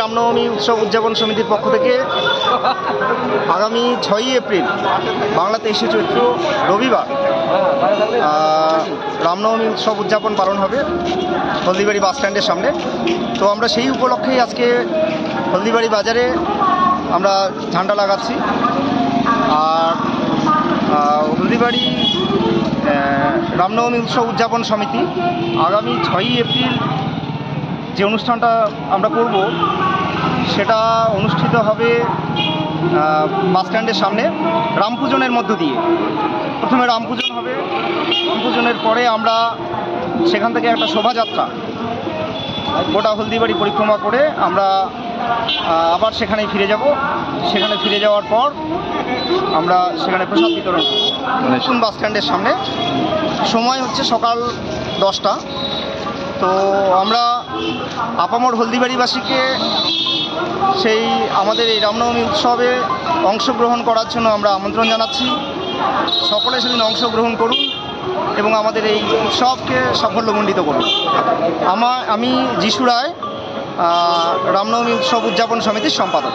রামনবমী উৎসব উদযাপন সমিতির পক্ষ থেকে আগামী 6ই এপ্রিল বাংলা 23শে চৈত্র রবিবার রামনবমী উৎসব উদযাপন পালন হবে হলদিবাড়ি বাস স্ট্যান্ডের সামনে। তো আমরা সেই উপলক্ষেই আজকে হলদিবাড়ি বাজারে আমরা ঝান্ডা লাগাচ্ছি। আর হলদিবাড়ি রামনবমী উৎসব উদযাপন সমিতি আগামী 6ই এপ্রিল যে অনুষ্ঠানটা আমরা করব সেটা অনুষ্ঠিত হবে বাস স্ট্যান্ডের সামনে রামপূজনের মধ্য দিয়ে। প্রথমে রামপূজন হবে, রামপূজনের পরে আমরা সেখান থেকে একটা শোভাযাত্রা গোটা হলদিবাড়ি পরিক্রমা করে আমরা আবার সেখানেই ফিরে যাব। সেখানে ফিরে যাওয়ার পর আমরা সেখানে প্রসাদ বিতরণ নতুন বাস স্ট্যান্ডের সামনে। সময় হচ্ছে সকাল 10টা। তো আমরা আপামর হলদিবাড়িবাসীকে সেই আমাদের এই রামনবমী উৎসবে অংশগ্রহণ করার জন্য আমরা আমন্ত্রণ জানাচ্ছি। সকলে সেদিন অংশগ্রহণ করুন এবং আমাদের এই উৎসবকে সাফল্যমণ্ডিত করুন। আমি যিশু রায়, রামনবমী উৎসব উদযাপন সমিতির সম্পাদক।